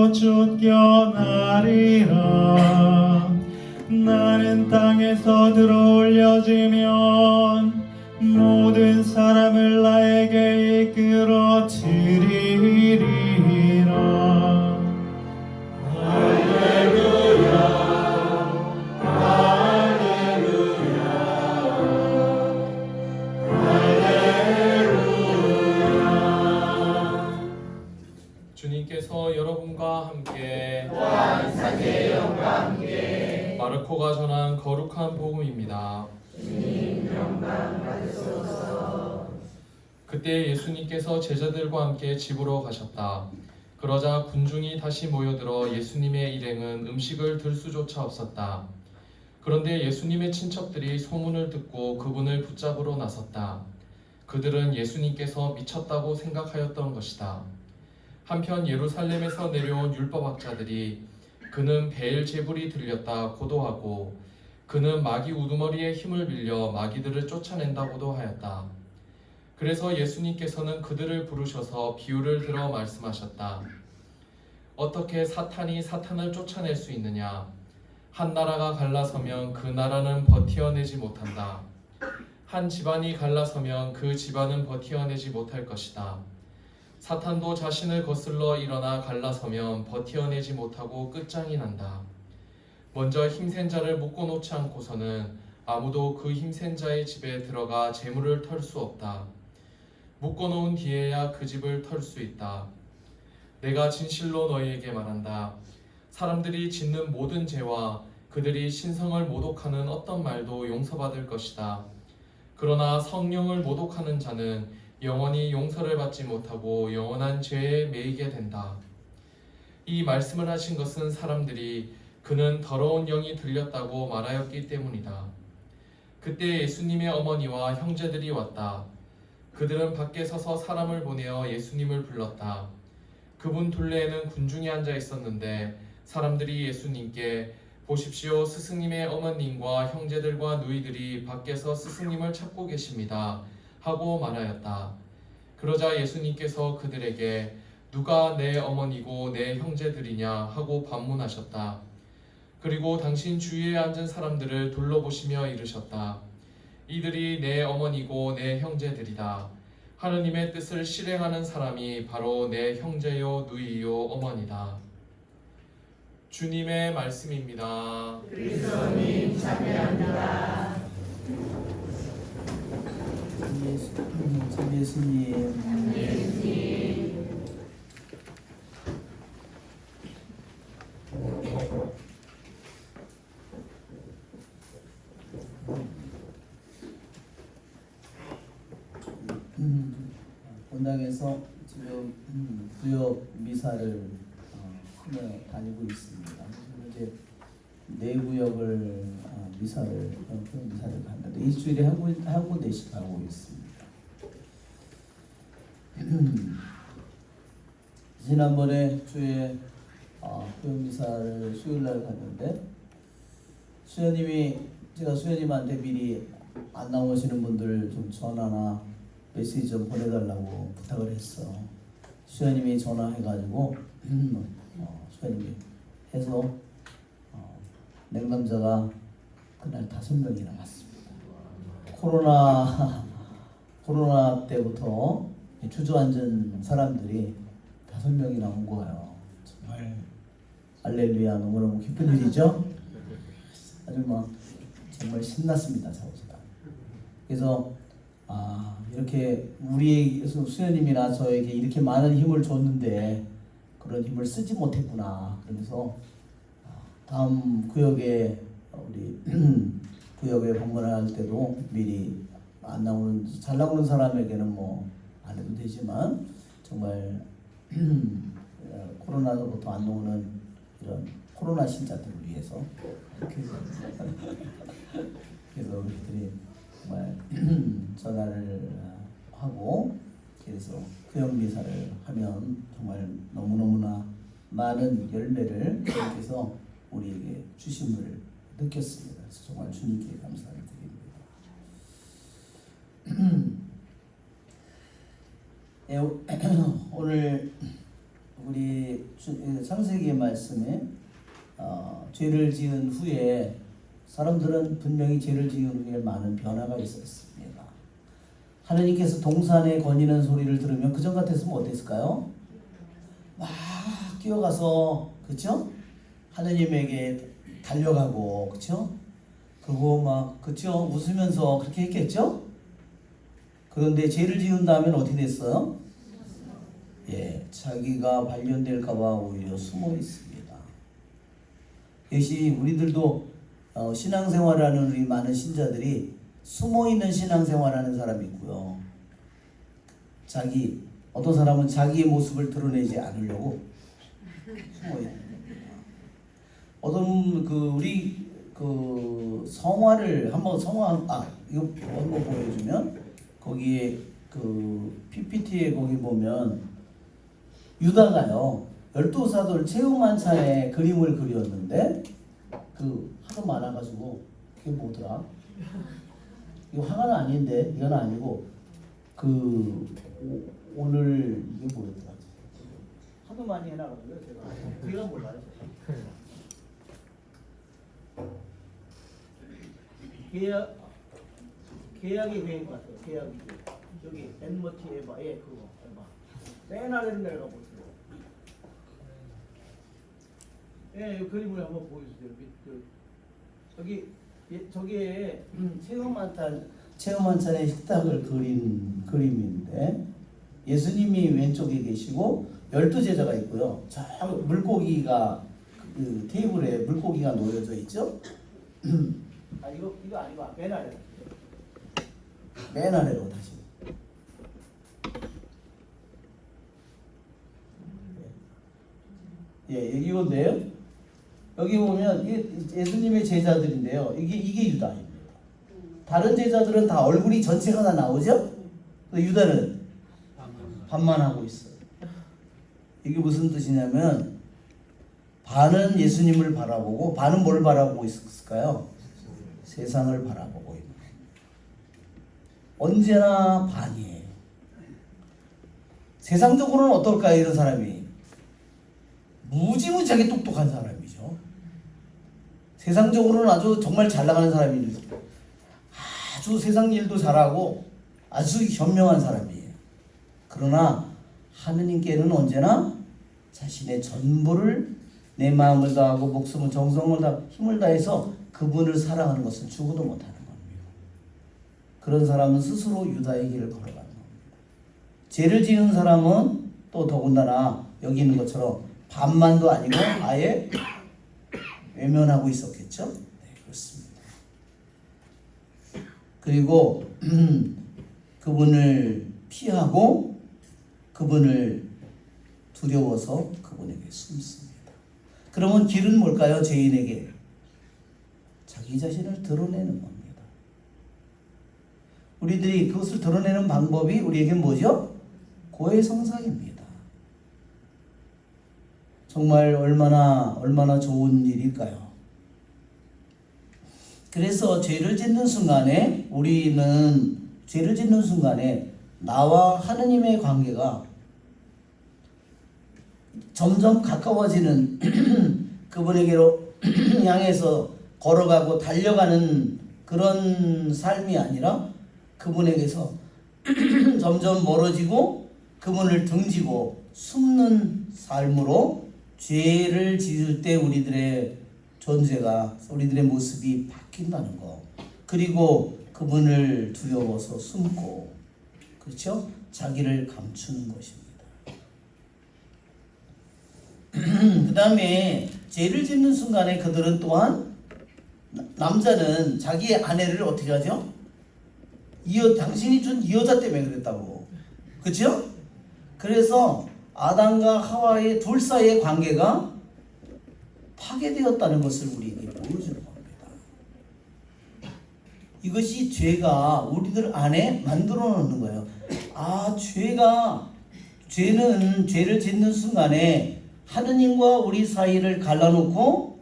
곧 쫓겨나리라. 나는 땅에서 들어올려지면 모든 사람을 나에게 이끌어지리라. 할렐루야, 할렐루야, 할렐루야. 주님께서 여러분과 함께 또한 사제의 영과 함께 마르코가 전한 거룩한 복음입니다. 주님 영광 받으소서. 그때 예수님께서 제자들과 함께 집으로 가셨다. 그러자 군중이 다시 모여들어 예수님의 일행은 음식을 들 수조차 없었다. 그런데 예수님의 친척들이 소문을 듣고 그분을 붙잡으러 나섰다. 그들은 예수님께서 미쳤다고 생각하였던 것이다. 한편 예루살렘에서 내려온 율법학자들이 그는 베엘제불이 들렸다 고도하고 그는 마귀 우두머리의 힘을 빌려 마귀들을 쫓아낸다고도 하였다. 그래서 예수님께서는 그들을 부르셔서 비유를 들어 말씀하셨다. 어떻게 사탄이 사탄을 쫓아낼 수 있느냐? 한 나라가 갈라서면 그 나라는 버티어내지 못한다. 한 집안이 갈라서면 그 집안은 버티어내지 못할 것이다. 사탄도 자신을 거슬러 일어나 갈라서면 버티어내지 못하고 끝장이 난다. 먼저 힘센 자를 묶어놓지 않고서는 아무도 그 힘센 자의 집에 들어가 재물을 털 수 없다. 묶어놓은 뒤에야 그 집을 털 수 있다. 내가 진실로 너희에게 말한다. 사람들이 짓는 모든 죄와 그들이 신성을 모독하는 어떤 말도 용서받을 것이다. 그러나 성령을 모독하는 자는 영원히 용서를 받지 못하고 영원한 죄에 매이게 된다. 이 말씀을 하신 것은 사람들이 그는 더러운 영이 들렸다고 말하였기 때문이다. 그때 예수님의 어머니와 형제들이 왔다. 그들은 밖에 서서 사람을 보내어 예수님을 불렀다. 그분 둘레에는 군중이 앉아 있었는데 사람들이 예수님께 보십시오, 스승님의 어머님과 형제들과 누이들이 밖에서 스승님을 찾고 계십니다 하고 말하였다. 그러자 예수님께서 그들에게 누가 내 어머니고 내 형제들이냐 하고 반문하셨다. 그리고 당신 주위에 앉은 사람들을 둘러보시며 이르셨다. 이들이 내 어머니고 내 형제들이다. 하느님의 뜻을 실행하는 사람이 바로 내 형제요 누이요 어머니다. 주님의 말씀입니다. 그리스도님 참여합니다. 참 예수님. 본당에서 지금 구역 미사를 하며 다니고 있습니다. 지금 이제 네 구역을 미사를 하는데 일주일에 한 군데씩 가고 있습니다. 지난번에 주에 구역 미사를 수요일날 갔는데 제가 수연님한테 미리 안 나오시는 분들 좀 전화나 메시지 좀 보내달라고 부탁을 했어. 수연님이 전화해가지고 수연님이 해서 냉담자가 그날 5명이 나왔습니다. 코로나 때부터 주저앉은 사람들이 5명이나 온 거예요. 정말 할렐루야, 너무너무 기쁜 일이죠. 아주 정말 신났습니다, 저보다. 그래서 이렇게 우리 수연님이나 저에게 이렇게 많은 힘을 줬는데 그런 힘을 쓰지 못했구나. 그러면서 다음 구역에 우리 구역에 방문할 때도 미리 잘 나오는 사람에게는 안 해도 되지만 정말 코로나로부터 안 나오는 이런 코로나 신자들을 위해서 그래서 우리들이 정말 전화를 하고 그래서 구역 미사를 하면 정말 너무너무나 많은 열매를 주님께서 우리에게 주심을 느꼈습니다. 그래서 정말 주님께 감사를 드립니다. 오늘 우리 창세기의 말씀에 죄를 지은 후에 사람들은 분명히 죄를 지은 후에 많은 변화가 있었습니다. 하느님께서 동산에 거니는 소리를 들으면 그전 같았으면 어땠을까요? 막 뛰어가서 그쵸? 하느님에게 달려가고 그쵸? 그리고 막 그쵸? 웃으면서 그렇게 했겠죠? 그런데 죄를 지은 다음엔 어떻게 됐어요? 예, 자기가 발견될까봐 오히려 숨어 있습니다. 역시 우리들도 신앙생활하는 우리 많은 신자들이 숨어있는 신앙생활하는 사람이 있고요. 어떤 사람은 자기의 모습을 드러내지 않으려고 숨어있는. 어떤 우리 성화를 한번 이거 한번 보여주면 거기에 PPT에 거기 보면 유다가요 12사도를 체육만찬에 그림을 그렸는데 하도 많아가지고 그게 뭐더라? 이거 화가는 아닌데 이건 아니고 오늘 이게 뭐였더라? 하도 많이 해놔가지고 제가 그건 몰라요. 계약의 계획 같아요. 계약의 계획. 여기 엔머티 에바에 그거 에바. 맨 아래로 내려가 보세요. 예, 이 그림을 한번 보여주세요. 저기에 체험만찬의 식탁을 그린 그림인데 예수님이 왼쪽에 계시고 12제자가 있고요. 저 물고기가 테이블에 물고기가 놓여져 있죠. 이거 아니고 맨 아래로 다시. 예, 이건데요. 여기 보면 예수님의 제자들인데요. 이게 유다입니다. 다른 제자들은 다 얼굴이 전체가 다 나오죠? 유다는 반만하고 있어요. 이게 무슨 뜻이냐면 반은 예수님을 바라보고 반은 뭘 바라보고 있을까요? 세상을 바라보고 있는. 언제나 반이에요. 세상적으로는 어떨까요? 이런 사람이 무지무지하게 똑똑한 사람이죠. 세상적으로는 아주 정말 잘 나가는 사람이죠. 아주 세상 일도 잘하고 아주 현명한 사람이에요. 그러나 하느님께는 언제나 자신의 전부를 내 마음을 다하고 목숨을 정성을 다 힘을 다해서 그분을 사랑하는 것은 죽어도 못하는 겁니다. 그런 사람은 스스로 유다의 길을 걸어가는 겁니다. 죄를 지은 사람은 또 더군다나 여기 있는 것처럼 반만도 아니고 아예 외면하고 있었겠죠. 네, 그렇습니다. 그리고 그분을 피하고 그분을 두려워서 그분에게 숨습니다. 그러면 길은 뭘까요? 죄인에게 자기 자신을 드러내는 겁니다. 우리들이 그것을 드러내는 방법이 우리에게 뭐죠? 고해성사입니다. 정말 얼마나 좋은 일일까요? 그래서 죄를 짓는 순간에 나와 하느님의 관계가 점점 가까워지는 그분에게로 향해서 걸어가고 달려가는 그런 삶이 아니라 그분에게서 점점 멀어지고 그분을 등지고 숨는 삶으로 죄를 지을 때 우리들의 존재가 우리들의 모습이 바뀐다는 거. 그리고 그분을 두려워서 숨고 그렇죠? 자기를 감추는 것입니다. 그 다음에 죄를 짓는 순간에 그들은 또한 남자는 자기의 아내를 어떻게 하죠? 당신이 준 이 여자 때문에 그랬다고. 그렇죠? 그래서 아담과 하와의 둘 사이의 관계가 파괴되었다는 것을 우리에게 보여주는 겁니다. 이것이 죄가 우리들 안에 만들어 놓는 거예요. 죄는 죄를 짓는 순간에 하느님과 우리 사이를 갈라놓고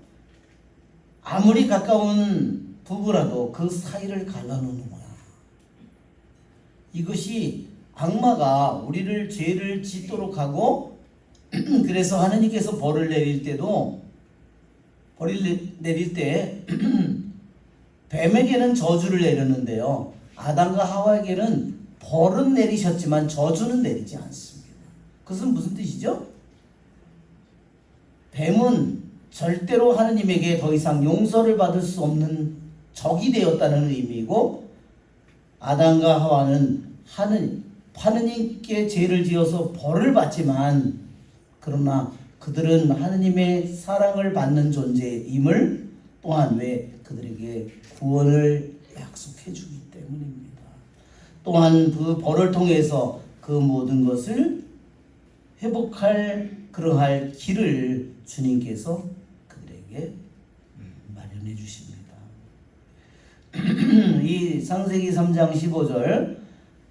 아무리 가까운 부부라도 그 사이를 갈라놓는 거야. 이것이 악마가 우리를 죄를 짓도록 하고 그래서 하느님께서 벌을 내릴 때도 내릴 때 뱀에게는 저주를 내렸는데요. 아담과 하와에게는 벌은 내리셨지만 저주는 내리지 않습니다. 그것은 무슨 뜻이죠? 뱀은 절대로 하느님에게 더 이상 용서를 받을 수 없는 적이 되었다는 의미이고, 아담과 하와는 하느님께 죄를 지어서 벌을 받지만, 그러나 그들은 하느님의 사랑을 받는 존재임을 또한 왜 그들에게 구원을 약속해 주기 때문입니다. 또한 그 벌을 통해서 그 모든 것을 회복할 그러할 길을 주님께서 그들에게 마련해 주십니다. 이 창세기 3장 15절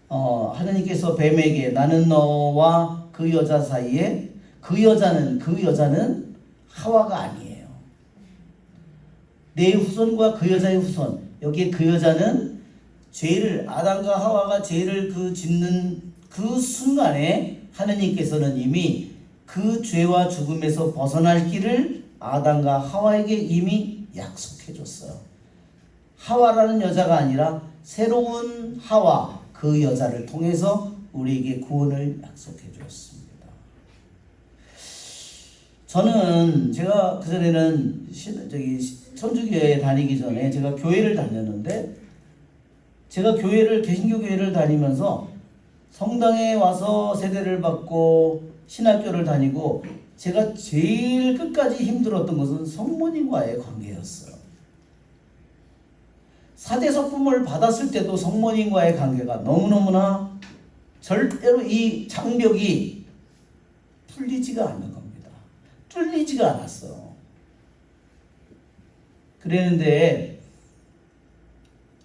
하느님께서 뱀에게 나는 너와 그 여자 사이에 그 여자는 하와가 아니에요. 내 후손과 그 여자의 후손. 여기에 그 여자는 죄를 아담과 하와가 죄를 짓는 그 순간에 하느님께서는 이미 그 죄와 죽음에서 벗어날 길을 아담과 하와에게 이미 약속해 줬어요. 하와라는 여자가 아니라 새로운 하와, 그 여자를 통해서 우리에게 구원을 약속해 주었습니다. 저는 제가 그전에는 천주교에 다니기 전에 제가 교회를 다녔는데, 제가 개신교 교회를 다니면서 성당에 와서 세례를 받고 신학교를 다니고 제가 제일 끝까지 힘들었던 것은 성모님과의 관계였어요. 사제석품을 받았을 때도 성모님과의 관계가 너무너무나 절대로 이 장벽이 풀리지가 않는 겁니다. 뚫리지가 않았어요. 그랬는데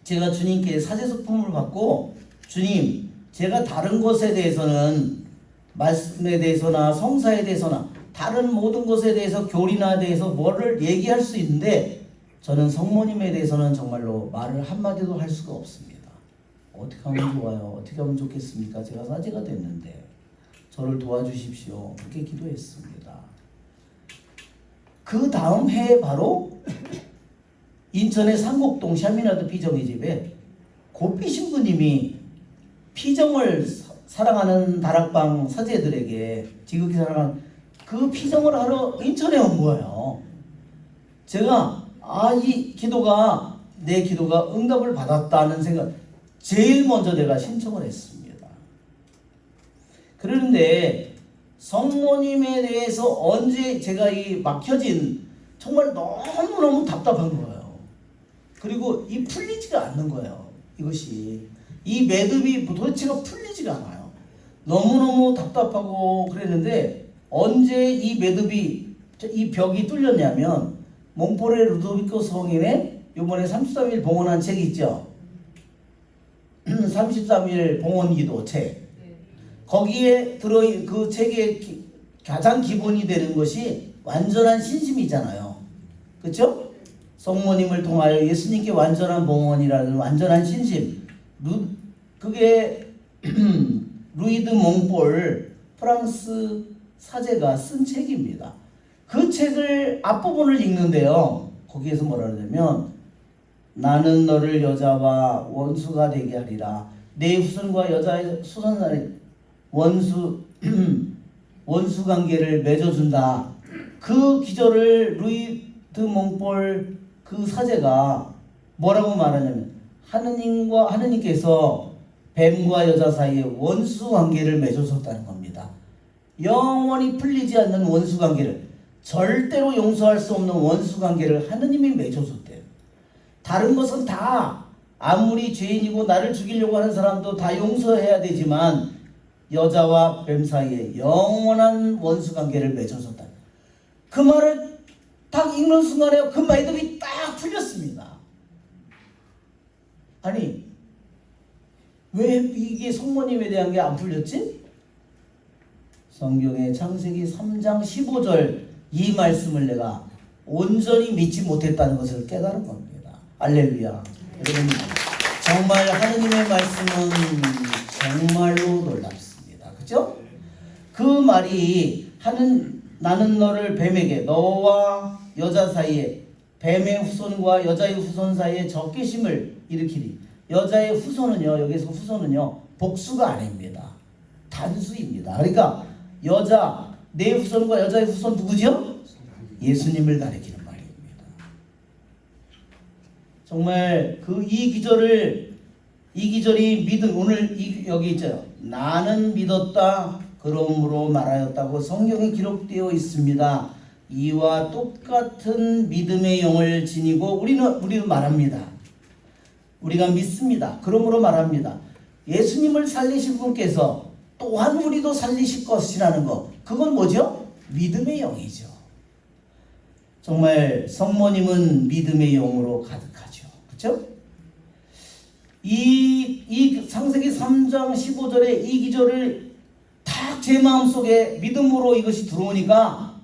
제가 주님께 사제석품을 받고, 주님, 제가 다른 것에 대해서는 말씀에 대해서나 성사에 대해서나 다른 모든 것에 대해서 교리나 대해서 뭐를 얘기할 수 있는데 저는 성모님에 대해서는 정말로 말을 한마디도 할 수가 없습니다. 어떻게 하면 좋아요? 어떻게 하면 좋겠습니까? 제가 사제가 됐는데 저를 도와주십시오. 그렇게 기도했습니다. 그 다음 해에 바로 인천의 상곡동 샤미나드 피정의 집에 고삐 신부님이 피정을 사랑하는 다락방 사제들에게 지극히 사랑하는 그 피정을 하러 인천에 온 거예요. 제가 이 기도가 내 기도가 응답을 받았다는 생각, 제일 먼저 내가 신청을 했습니다. 그런데 성모님에 대해서 언제 제가 이 막혀진 정말 너무너무 답답한 거예요. 그리고 이 풀리지가 않는 거예요. 이것이 이 매듭이 도대체가 풀리지가 않아요. 너무너무 답답하고 그랬는데 언제 이 매듭이 이 벽이 뚫렸냐면 몽포레 루도비코 성인의 이번에 33일 봉헌한 책이 있죠. 33일 봉헌기도 책. 거기에 들어있는 그 책의 가장 기본이 되는 것이 완전한 신심이잖아요. 그렇죠? 성모님을 통하여 예수님께 완전한 봉헌이라는 완전한 신심. 그게 루이드 몽볼 프랑스 사제가 쓴 책입니다. 그 책을 앞부분을 읽는데요. 거기에서 뭐라 그러냐면 나는 너를 여자와 원수가 되게 하리라. 내 후손과 여자의 수선날에 원수 관계를 맺어준다. 그 기절을 루이드 몽볼 그 사제가 뭐라고 말하냐면 하느님께서 뱀과 여자 사이에 원수 관계를 맺어줬다는 겁니다. 영원히 풀리지 않는 원수 관계를, 절대로 용서할 수 없는 원수 관계를 하느님이 맺어줬대요. 다른 것은 다 아무리 죄인이고 나를 죽이려고 하는 사람도 다 용서해야 되지만 여자와 뱀 사이에 영원한 원수 관계를 맺어줬다. 그 말을 딱 읽는 순간에 그 매듭이 딱 풀렸습니다. 아니 왜 이게 성모님에 대한 게 안 풀렸지? 성경의 창세기 3장 15절 이 말씀을 내가 온전히 믿지 못했다는 것을 깨달은 겁니다. 할렐루야. 여러분 정말 하느님의 말씀은 정말로 놀랍습니다. 그죠? 그 말이 나는 너를 뱀에게 너와 여자 사이에 뱀의 후손과 여자의 후손 사이에 적개심을 일으키리. 여자의 후손은요, 여기서 후손은요 복수가 아닙니다. 단수입니다. 그러니까 내 후손과 여자의 후손 누구죠? 예수님을 가리키는 말입니다. 정말 이 기절이 믿음, 오늘 여기 있죠. 나는 믿었다 그러므로 말하였다고 성경에 기록되어 있습니다. 이와 똑같은 믿음의 영을 지니고 우리도 말합니다. 우리가 믿습니다. 그러므로 말합니다. 예수님을 살리신 분께서 또한 우리도 살리실 것이라는 것. 그건 뭐죠? 믿음의 영이죠. 정말 성모님은 믿음의 영으로 가득하죠. 그렇죠? 이 창세기 3장 15절에 이 기절을 딱 제 마음속에 믿음으로 이것이 들어오니까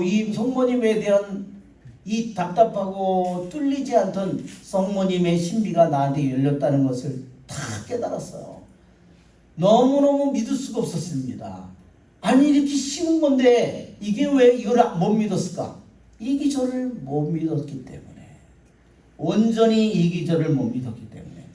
이 성모님에 대한 이 답답하고 뚫리지 않던 성모님의 신비가 나한테 열렸다는 것을 다 깨달았어요. 너무너무 믿을 수가 없었습니다. 아니 이렇게 쉬운 건데 이게 왜 이걸 못 믿었을까? 이 기절을 못 믿었기 때문에, 온전히 이 기절을 못 믿었기 때문에,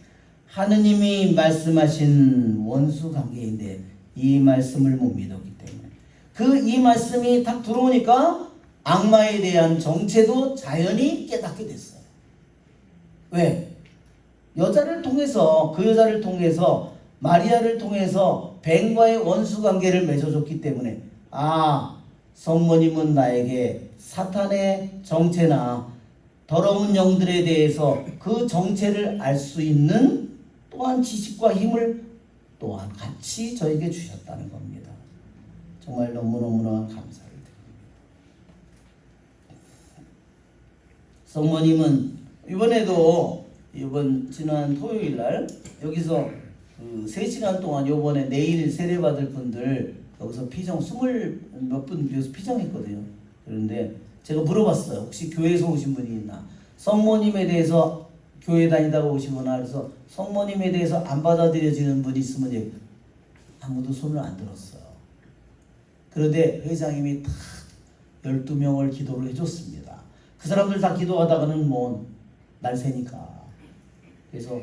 하느님이 말씀하신 원수 관계인데 이 말씀을 못 믿었기 때문에, 이 말씀이 딱 들어오니까 악마에 대한 정체도 자연히 깨닫게 됐어요. 왜? 그 여자를 통해서 마리아를 통해서 뱀과의 원수 관계를 맺어줬기 때문에, 성모님은 나에게 사탄의 정체나 더러운 영들에 대해서 그 정체를 알 수 있는 또한 지식과 힘을 또한 같이 저에게 주셨다는 겁니다. 정말 너무너무나 감사를 드립니다. 성모님은 지난 토요일 날 여기서 3시간 동안 요번에 내일 세례받을 분들 여기서 피정 20몇 분 여기서 피정했거든요. 그런데 제가 물어봤어요. 혹시 교회에서 오신 분이 있나? 성모님에 대해서 교회 다니다가 오시거나 그래서 성모님에 대해서 안 받아들여지는 분이 있으면 아무도 손을 안 들었어요. 그런데 회장님이 다 12명을 기도를 해줬습니다. 그 사람들 다 기도하다가는 날 새니까. 그래서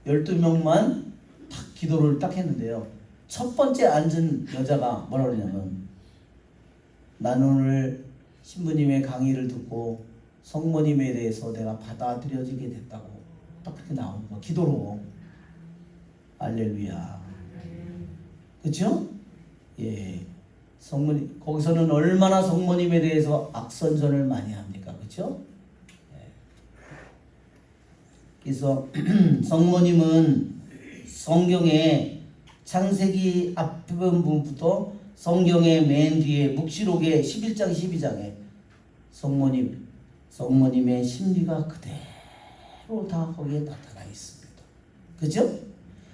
12명만 딱 기도를 딱 했는데요. 첫 번째 앉은 여자가 뭐라 그러냐면, 나는 오늘 신부님의 강의를 듣고 성모님에 대해서 내가 받아들여지게 됐다고 딱 그렇게 나오는 거, 기도로. 할렐루야. 그렇죠? 예. 성모님, 거기서는 얼마나 성모님에 대해서 악선전을 많이 합니까? 그렇죠? 예. 그래서 성모님은 성경의 창세기 앞부분부터 성경의 맨 뒤에 묵시록의 11장 12장에 성모님의 심리가 그대로 다 거기에 나타나 있습니다. 그죠?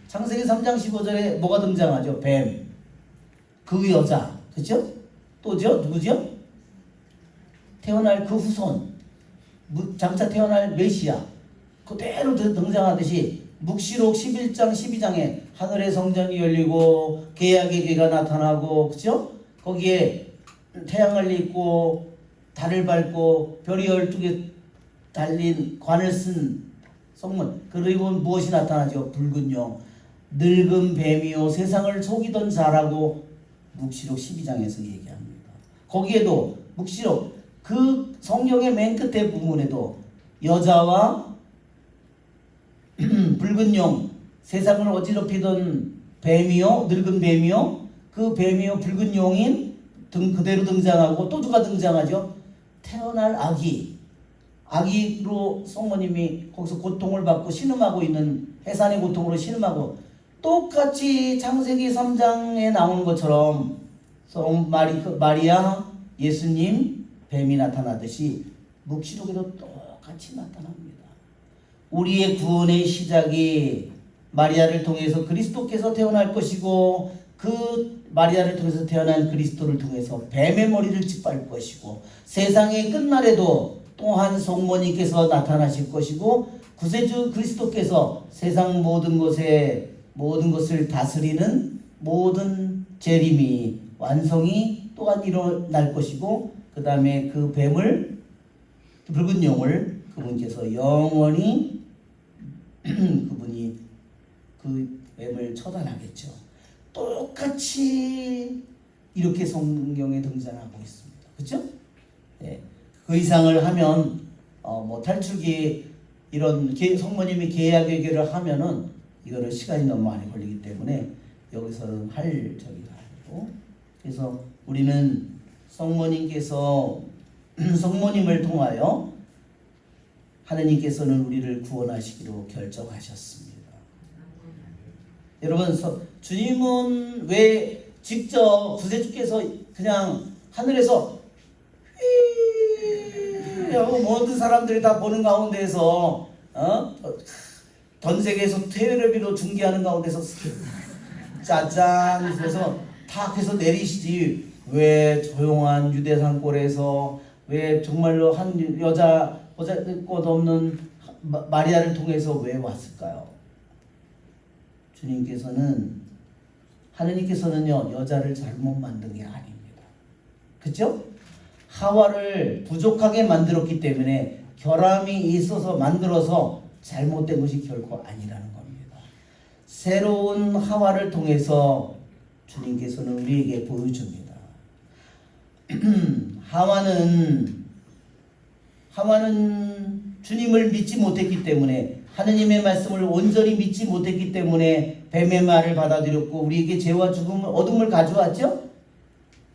창세기 3장 15절에 뭐가 등장하죠? 뱀, 그 여자, 그죠? 또죠? 누구죠? 태어날 그 후손, 장차 태어날 메시아, 그대로 등장하듯이 묵시록 11장 12장에 하늘의 성전이 열리고 계약의 괴가 나타나고, 그죠? 거기에 태양을 잇고 달을 밟고 별이 12개 달린 관을 쓴 성문, 그리고 무엇이 나타나죠? 붉은 영, 늙은 뱀이요 세상을 속이던 자라고 묵시록 12장에서 얘기합니다. 거기에도 묵시록 그 성경의 맨 끝에 부분에도 여자와 붉은 영, 세상을 어지럽히던 뱀이요 늙은 뱀이요 그 뱀이요 붉은 용인 그대로 등장하고, 또 누가 등장하죠? 태어날 아기로 성모님이 거기서 고통을 받고 신음하고 있는, 해산의 고통으로 신음하고, 똑같이 창세기 3장에 나오는 것처럼 마리아, 예수님, 뱀이 나타나듯이 묵시록에도 똑같이 나타납니다. 우리의 구원의 시작이 마리아를 통해서 그리스도께서 태어날 것이고, 그 마리아를 통해서 태어난 그리스도를 통해서 뱀의 머리를 짓밟을 것이고, 세상의 끝날에도 또한 성모님께서 나타나실 것이고, 구세주 그리스도께서 세상 모든 것을 다스리는 모든 재림이 완성이 또한 일어날 것이고 그 다음에 그 뱀을 붉은 용을 그분께서 영원히 그분이 그 뱀을 처단하겠죠. 똑같이 이렇게 성경에 등장하고 있습니다. 그렇죠? 네. 그 이상을 하면 뭐 탈출기 이런 성모님이 계약 외교를 하면은 이거를 시간이 너무 많이 걸리기 때문에 여기서는 할 저기가 아니고 그래서 우리는 성모님께서 성모님을 통하여 하느님께서는 우리를 구원하시기로 결정하셨습니다. 여러분 주님은 왜 직접 구세주께서 그냥 하늘에서 하고 모든 사람들이 다 보는 가운데에서 전 세계에서 테레비로 중계하는 가운데서 짜잔 그래서 탁 해서 내리시지 왜 조용한 유대산골에서 왜 정말로 한 여자 보잘것 없는 마리아를 통해서 왜 왔을까요? 하느님께서는요 여자를 잘못 만든 게 아닙니다. 그렇죠? 하와를 부족하게 만들었기 때문에 결함이 있어서 만들어서 잘못된 것이 결코 아니라는 겁니다. 새로운 하와를 통해서 주님께서는 우리에게 보여줍니다. 하와는 주님을 믿지 못했기 때문에 하느님의 말씀을 온전히 믿지 못했기 때문에 뱀의 말을 받아들였고 우리에게 죄와 죽음을 어둠을 가져왔죠.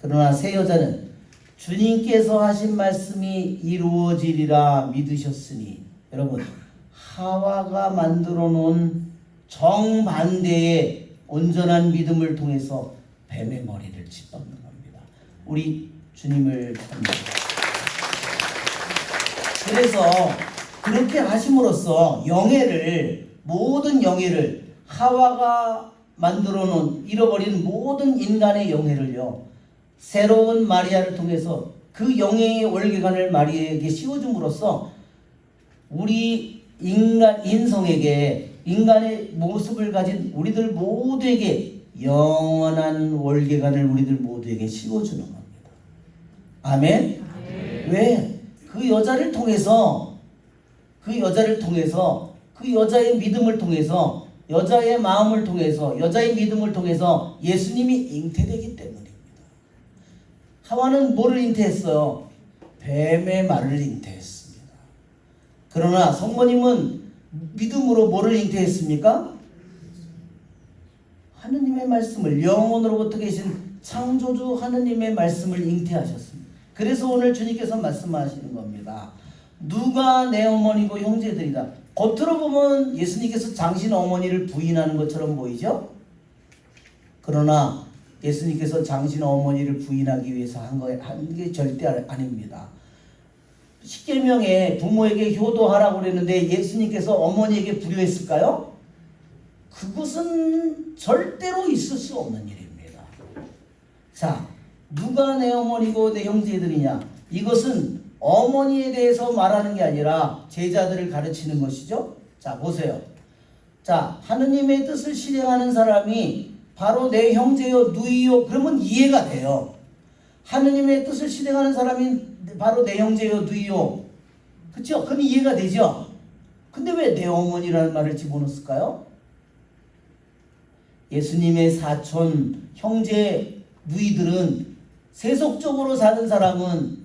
그러나 새 여자는 주님께서 하신 말씀이 이루어지리라 믿으셨으니 여러분 하와가 만들어 놓은 정반대의 온전한 믿음을 통해서 뱀의 머리를 짓밟는 겁니다. 우리 주님을 합니다. 그래서 그렇게 하심으로써 모든 영예를 하와가 만들어 놓은 잃어버린 모든 인간의 영예를요 새로운 마리아를 통해서 그 영예의 월계관을 마리아에게 씌워줌으로써 우리 인성에게 인간의 모습을 가진 우리들 모두에게 영원한 월계관을 우리들 모두에게 씌워주는 겁니다. 아멘? 왜? 그 여자를 통해서 그 여자의 믿음을 통해서 여자의 마음을 통해서 여자의 믿음을 통해서 예수님이 잉태되기 때문입니다. 하와는 뭐를 잉태했어요? 뱀의 말을 잉태했습니다. 그러나 성모님은 믿음으로 뭐를 잉태했습니까? 하느님의 말씀을 영원으로부터 계신 창조주 하느님의 말씀을 잉태하셨습니다. 그래서 오늘 주님께서 말씀하시는 겁니다. 누가 내 어머니고 형제들이다. 겉으로 보면 예수님께서 당신 어머니를 부인하는 것처럼 보이죠? 그러나 예수님께서 당신 어머니를 부인하기 위해서 한 게 절대 아닙니다. 십계명에 부모에게 효도하라고 그랬는데 예수님께서 어머니에게 불효했을까요? 그것은 절대로 있을 수 없는 일입니다. 자, 누가 내 어머니고 내 형제들이냐? 이것은 어머니에 대해서 말하는 게 아니라 제자들을 가르치는 것이죠. 자, 보세요. 자, 하느님의 뜻을 실행하는 사람이 바로 내 형제요 누이요 그러면 이해가 돼요. 하느님의 뜻을 실행하는 사람이 바로 내 형제요 누이요 그렇죠? 그건 이해가 되죠. 근데 왜 내 어머니라는 말을 집어넣었을까요? 예수님의 사촌 형제 누이들은 세속적으로 사는 사람은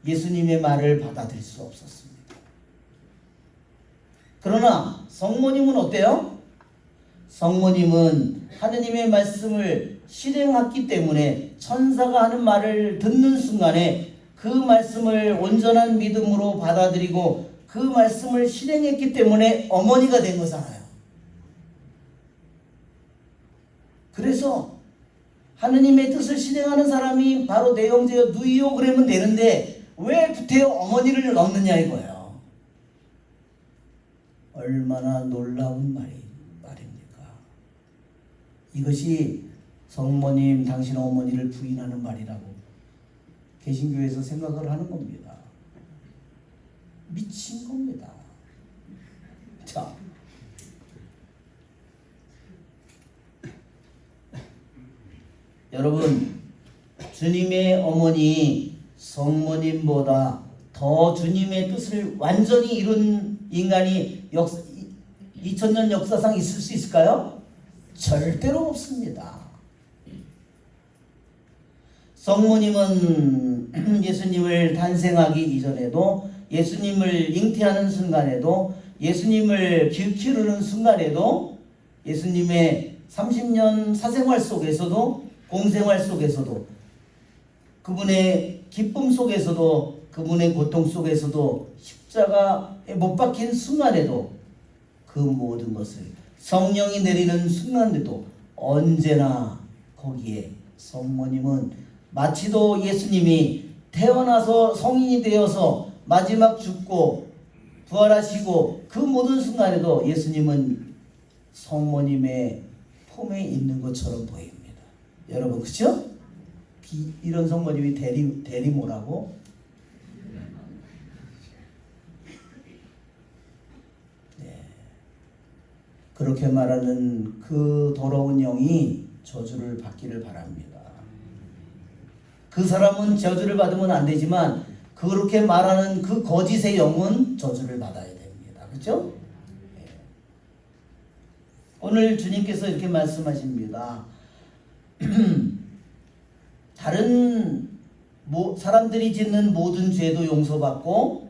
예수님의 말을 받아들일 수 없었습니다. 그러나 성모님은 어때요? 성모님은 하느님의 말씀을 실행했기 때문에 천사가 하는 말을 듣는 순간에 그 말씀을 온전한 믿음으로 받아들이고 그 말씀을 실행했기 때문에 어머니가 된 거잖아요. 그래서 하느님의 뜻을 실행하는 사람이 바로 내 형제요 누이요 그러면 되는데 왜 구태여 어머니를 넣느냐 이거예요. 얼마나 놀라운 말입니까? 이것이 성모님 당신 어머니를 부인하는 말이라고 개신교에서 생각을 하는 겁니다. 미친 겁니다. 자, 여러분 주님의 어머니 성모님보다 더 주님의 뜻을 완전히 이룬 인간이 2000년 역사상 있을 수 있을까요? 절대로 없습니다. 성모님은 예수님을 탄생하기 이전에도, 예수님을 잉태하는 순간에도, 예수님을 키우는 순간에도, 예수님의 30년 사생활 속에서도, 공생활 속에서도, 그분의 기쁨 속에서도, 그분의 고통 속에서도, 십자가에 못 박힌 순간에도, 그 모든 것을 성령이 내리는 순간에도 언제나 거기에 성모님은 마치도 예수님이 태어나서 성인이 되어서 마지막 죽고 부활하시고 그 모든 순간에도 예수님은 성모님의 품에 있는 것처럼 보입니다. 여러분, 그죠? 이런 성모님이 대리모라고? 네. 그렇게 말하는 그 더러운 영이 저주를 받기를 바랍니다. 그 사람은 저주를 받으면 안 되지만 그렇게 말하는 그 거짓의 영은 저주를 받아야 됩니다. 그렇죠? 네. 오늘 주님께서 이렇게 말씀하십니다. 다른 사람들이 짓는 모든 죄도 용서받고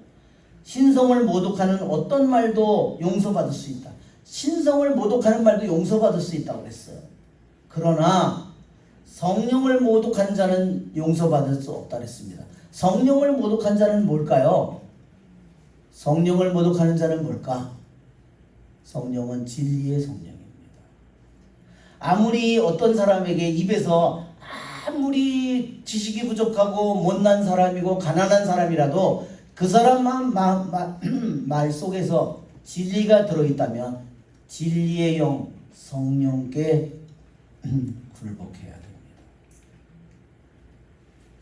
신성을 모독하는 어떤 말도 용서받을 수 있다. 신성을 모독하는 말도 용서받을 수 있다고 그랬어요. 그러나 성령을 모독한 자는 용서받을 수 없다 그랬습니다. 성령을 모독한 자는 뭘까요? 성령을 모독하는 자는 뭘까? 성령은 진리의 성령입니다. 아무리 어떤 사람에게 입에서 아무리 지식이 부족하고 못난 사람이고 가난한 사람이라도 그 사람만 말 속에서 진리가 들어있다면 진리의 영 성령께 굴복해야 됩니다.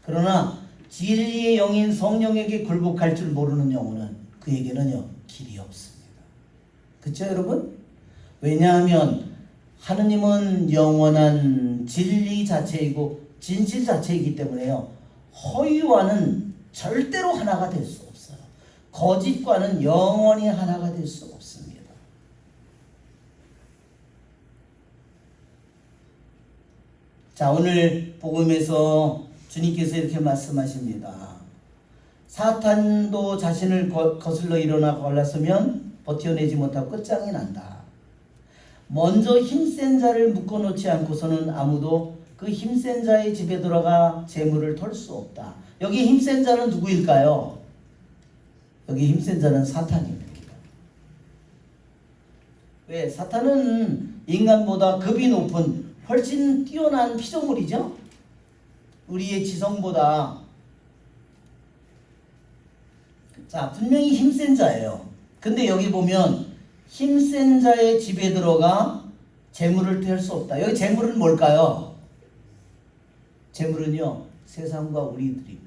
그러나 진리의 영인 성령에게 굴복할 줄 모르는 영혼은 그에게는요 길이 없습니다. 그렇죠 여러분? 왜냐하면 하느님은 영원한 진리 자체이고 진실 자체이기 때문에요. 허위와는 절대로 하나가 될 수 없어요. 거짓과는 영원히 하나가 될 수 없습니다. 자, 오늘 복음에서 주님께서 이렇게 말씀하십니다. 사탄도 자신을 거슬러 일어나 걸렸으면 버텨내지 못하고 끝장이 난다. 먼저 힘센 자를 묶어놓지 않고서는 아무도 그 힘센 자의 집에 들어가 재물을 털 수 없다. 여기 힘센 자는 누구일까요? 여기 힘센 자는 사탄입니다. 왜? 사탄은 인간보다 급이 높은 훨씬 뛰어난 피조물이죠. 우리의 지성보다. 자, 분명히 힘센 자예요. 근데 여기 보면 힘센 자의 집에 들어가 재물을 뗄 수 없다. 여기 재물은 뭘까요? 재물은요, 세상과 우리들입니다.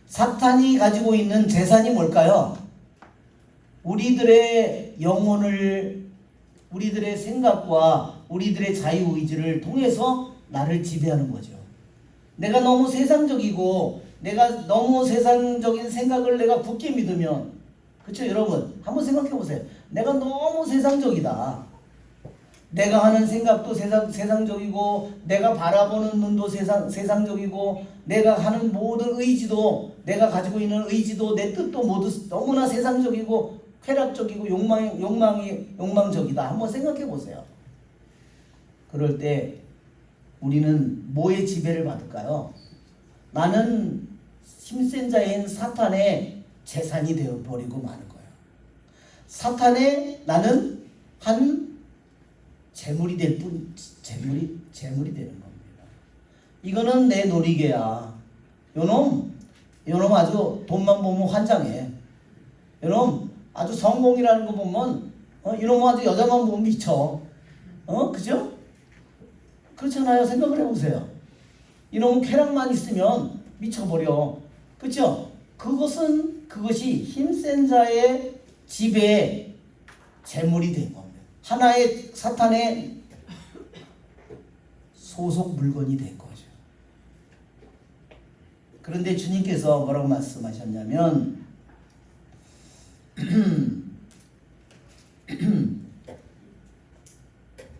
사탄이 가지고 있는 재산이 뭘까요? 우리들의 영혼을, 우리들의 생각과 우리들의 자유의지를 통해서 나를 지배하는 거죠. 내가 너무 세상적이고 내가 너무 세상적인 생각을 내가 굳게 믿으면, 그렇죠 여러분? 한번 생각해 보세요. 내가 너무 세상적이다. 내가 하는 생각도 세상적이고 내가 바라보는 눈도 세상적이고 내가 하는 모든 의지도, 내가 가지고 있는 의지도 내 뜻도 모두 너무나 세상적이고 쾌락적이고 욕망적이다. 한번 생각해 보세요. 그럴 때 우리는 뭐의 지배를 받을까요? 나는 힘센 자인 사탄의 재산이 되어버리고 마는 거예요. 사탄의 나는 한 재물이 될 뿐, 재물이 되는 겁니다. 이거는 내 놀이개야. 요놈 아주 돈만 보면 환장해. 요놈 아주 성공이라는 거 보면 이놈 아주 여자만 보면 미쳐. 그죠? 그렇잖아요. 생각을 해보세요. 이놈은 쾌락만 있으면 미쳐버려. 그죠? 그것이 힘센 자의 집에 재물이 된 겁니다. 하나의 사탄의 소속 물건이 된 거예요. 그런데 주님께서 뭐라고 말씀하셨냐면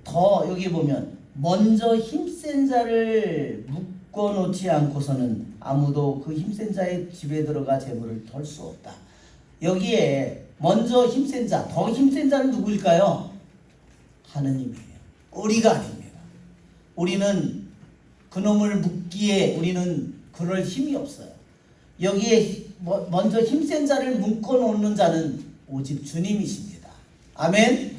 더 여기 보면 먼저 힘센 자를 묶어놓지 않고서는 아무도 그 힘센 자의 집에 들어가 재물을 덜 수 없다. 여기에 먼저 힘센 자, 더 힘센 자는 누구일까요? 하느님이에요. 우리가 아닙니다. 우리는 그놈을 묶기에 우리는 그럴 힘이 없어요. 여기에 먼저 힘센 자를 묶어놓는 자는 오직 주님이십니다. 아멘.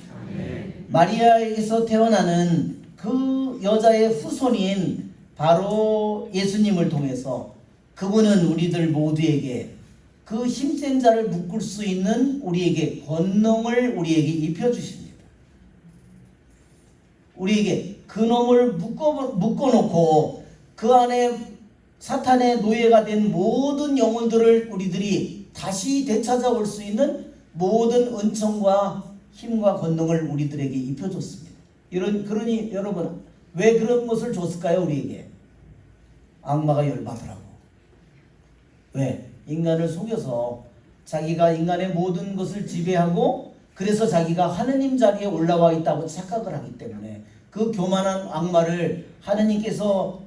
마리아에게서 태어나는 그 여자의 후손인 바로 예수님을 통해서 그분은 우리들 모두에게 그 힘센 자를 묶을 수 있는 우리에게 권능을 우리에게 입혀주십니다. 우리에게 그놈을 묶어놓고 그 안에 사탄의 노예가 된 모든 영혼들을 우리들이 다시 되찾아올 수 있는 모든 은총과 힘과 권능을 우리들에게 입혀줬습니다. 그러니 여러분 왜 그런 것을 줬을까요? 우리에게 악마가 열받으라고. 왜? 인간을 속여서 자기가 인간의 모든 것을 지배하고 그래서 자기가 하느님 자리에 올라와 있다고 착각을 하기 때문에 그 교만한 악마를 하느님께서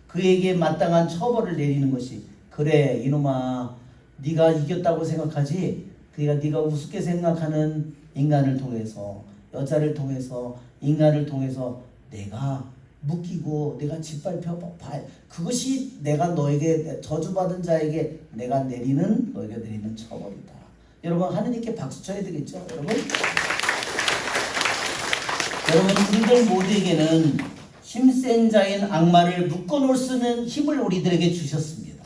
그에게 마땅한 처벌을 내리는 것이 그래 이놈아 네가 이겼다고 생각하지 그러니까 네가 우습게 생각하는 인간을 통해서 여자를 통해서 인간을 통해서 내가 묶이고 내가 짓밟혀 그것이 내가 너에게 저주받은 자에게 내가 너에게 내리는 처벌이다. 여러분 하느님께 박수 쳐야 되겠죠? 여러분 우리들 모두에게는 힘센 자인 악마를 묶어놓을 수 있는 힘을 우리들에게 주셨습니다.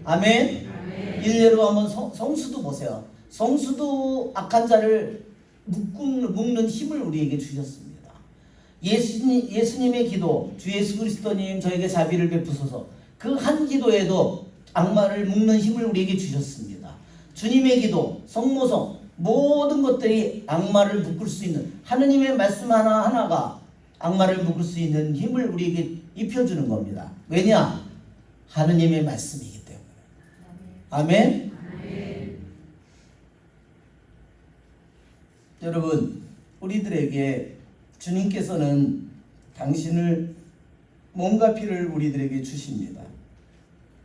아멘. 일례로 한번 성수도 보세요. 성수도 악한 자를 묶는 힘을 우리에게 주셨습니다. 예수님의 기도, 주 예수 그리스도님 저에게 자비를 베푸소서. 그 한 기도에도 악마를 묶는 힘을 우리에게 주셨습니다. 주님의 기도, 성모성 모든 것들이 악마를 묶을 수 있는 하느님의 말씀 하나하나가 악마를 묶을 수 있는 힘을 우리에게 입혀주는 겁니다. 왜냐? 하느님의 말씀이기 때문에. 아멘. 여러분 우리들에게 주님께서는 당신을 몸과 피를 우리들에게 주십니다.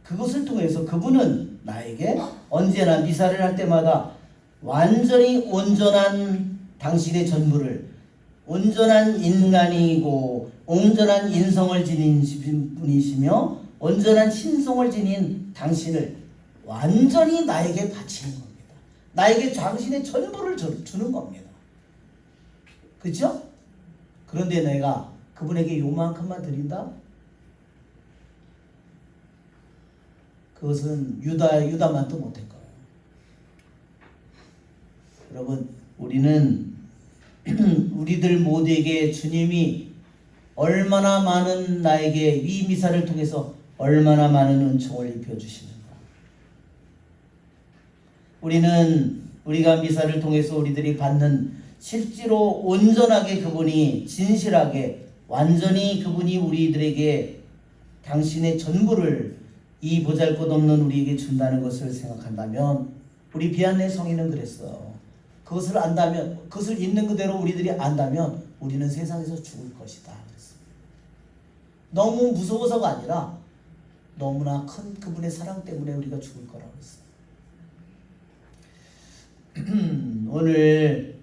그것을 통해서 그분은 나에게 언제나 미사를 할 때마다 완전히 온전한 당신의 전부를 온전한 인간이고 온전한 인성을 지닌 분이시며 온전한 신성을 지닌 당신을 완전히 나에게 바치는 겁니다. 나에게 당신의 전부를 주는 겁니다. 그렇죠? 그런데 내가 그분에게 요만큼만 드린다? 그것은 유다만도 못할 거예요. 여러분 우리는 우리들 모두에게 주님이 얼마나 많은 나에게 이 미사를 통해서 얼마나 많은 은총을 입혀주시는가. 우리가 미사를 통해서 우리들이 받는 실제로 온전하게 그분이 진실하게 완전히 그분이 우리들에게 당신의 전부를 이 보잘것없는 우리에게 준다는 것을 생각한다면 우리 비안의 성인은 그랬어요. 그것을 안다면 그것을 있는 그대로 우리들이 안다면 우리는 세상에서 죽을 것이다 그랬습니다. 너무 무서워서가 아니라 너무나 큰 그분의 사랑 때문에 우리가 죽을 거라고 했어요. 오늘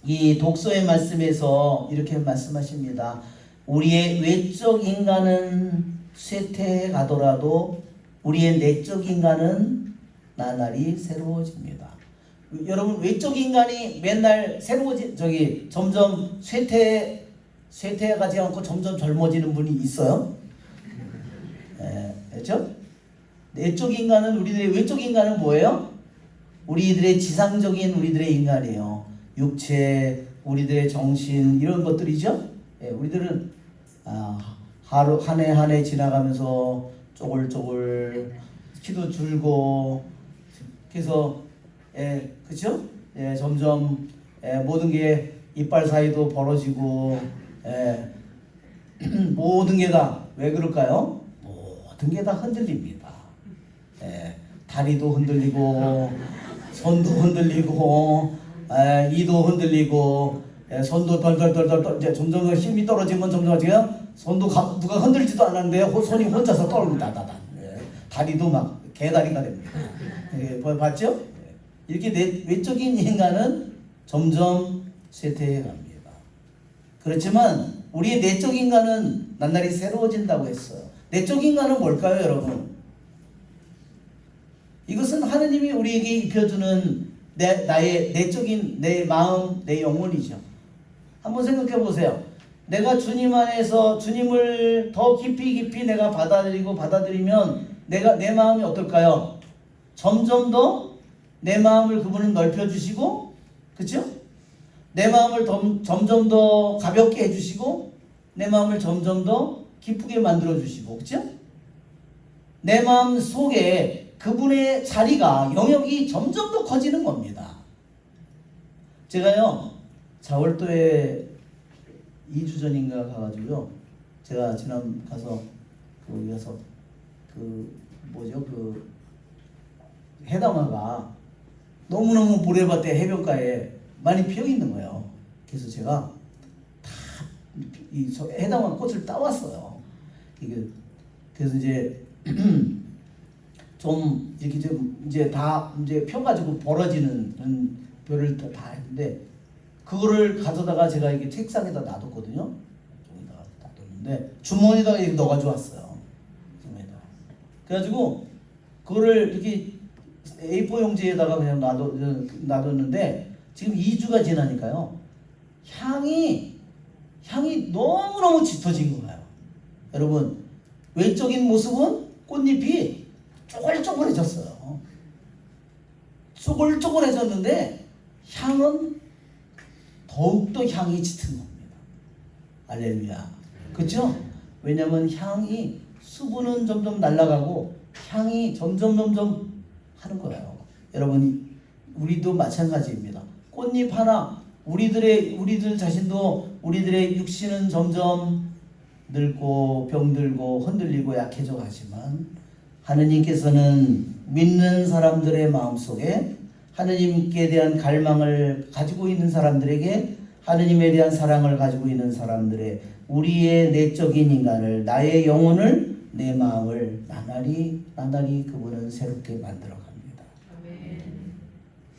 이 독서의 말씀에서 이렇게 말씀하십니다. 우리의 외적 인간은 쇠퇴해 가더라도 우리의 내적 인간은 나날이 새로워집니다. 여러분 외적 인간이 맨날 점점 쇠퇴하지 않고 점점 젊어지는 분이 있어요? 그렇죠? 내적 인간은 외적 인간은 뭐예요? 우리들의 지상적인 우리들의 인간이에요. 육체, 우리들의 정신 이런 것들이죠. 우리들은 하루 한 해 지나가면서 쪼글쪼글 키도 줄고 그래서 그렇죠? 점점 모든 게 이빨 사이도 벌어지고 모든 게 다 왜 그럴까요? 모든 게 다 흔들립니다. 다리도 흔들리고 손도 흔들리고 이도 흔들리고 손도 덜덜덜덜 이제 점점 힘이 떨어지면 점점 손도 누가 흔들지도 않았는데 손이 혼자서 떨립니다. 다리도 막 개다리가 됩니다. 봤죠? 이렇게 외적인 인간은 점점 쇠퇴해 갑니다. 그렇지만 우리의 내적 인간은 날날이 새로워진다고 했어요. 내적 인간은 뭘까요, 여러분? 이것은 하느님이 우리에게 입혀주는 나의 내적인 내 마음, 내 영혼이죠. 한번 생각해 보세요. 내가 주님 안에서 주님을 더 깊이 내가 받아들이면 내 마음이 어떨까요? 점점 더 내 마음을 그분은 넓혀주시고, 그렇죠? 내 마음을 점점 더 가볍게 해주시고, 내 마음을 점점 더 기쁘게 만들어주시고, 그렇죠? 내 마음 속에 그분의 자리가, 영역이 점점 더 커지는 겁니다. 제가요, 자월도에 2주 전인가 가가지고요, 제가 지난 가서 거기서 해당화가 너무너무 모래밭에 해변가에 많이 피어 있는 거예요. 그래서 제가 다 이 해당화 꽃을 따왔어요. 그래서 이제 좀 이렇게 좀 이제 다 이제 펴가지고 벌어지는 벼를 다 했는데, 그거를 가져다가 제가 이게 책상에다 놔뒀거든요. 여기다가 놔뒀는데 주머니에다가 이렇게 넣어가지고 왔어요. 주머니에다가. 그래가지고 그거를 이렇게 A4 용지에다가 그냥 놔뒀는데 지금 2주가 지나니까요, 향이 너무너무 짙어진 거예요. 여러분, 외적인 모습은 꽃잎이 쪼글쪼글해졌어요. 쪼글쪼글해졌는데 향은 더욱더 향이 짙은 겁니다. 할렐루야. 그렇죠? 왜냐하면 향이, 수분은 점점 날아가고 향이 점점 하는 거예요. 여러분, 우리도 마찬가지입니다. 꽃잎 하나, 우리들 자신도 우리들의 육신은 점점 늙고 병들고 흔들리고 약해져 가지만, 하느님께서는 믿는 사람들의 마음속에 하느님께 대한 갈망을 가지고 있는 사람들에게, 하느님에 대한 사랑을 가지고 있는 사람들의 우리의 내적인 인간을, 나의 영혼을, 내 마음을 나날이 그분은 새롭게 만들어 갑니다. 아멘.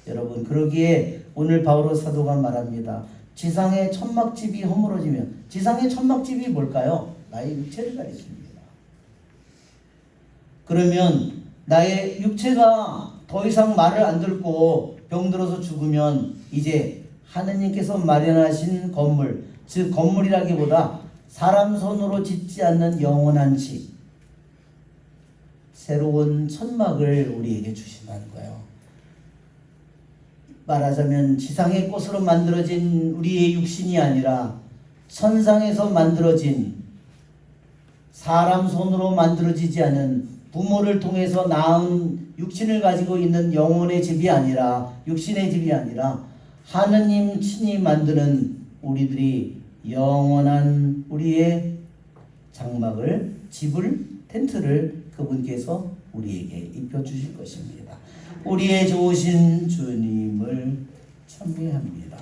여러분, 그러기에 오늘 바오로 사도가 말합니다. 지상의 천막집이 허물어지면, 지상의 천막집이 뭘까요? 나의 육체를 가리킵니다. 그러면 나의 육체가 더 이상 말을 안 듣고 병들어서 죽으면 이제 하느님께서 마련하신 건물, 즉 건물이라기보다 사람 손으로 짓지 않는 영원한 집, 새로운 천막을 우리에게 주신다는 거예요. 말하자면 지상의 꽃으로 만들어진 우리의 육신이 아니라 천상에서 만들어진, 사람 손으로 만들어지지 않은, 부모를 통해서 낳은 육신을 가지고 있는 영혼의 집이 아니라, 육신의 집이 아니라 하느님 친히 만드는 우리들이 영원한 우리의 장막을, 집을, 텐트를 그분께서 우리에게 입혀주실 것입니다. 우리의 좋으신 주님을 찬미합니다.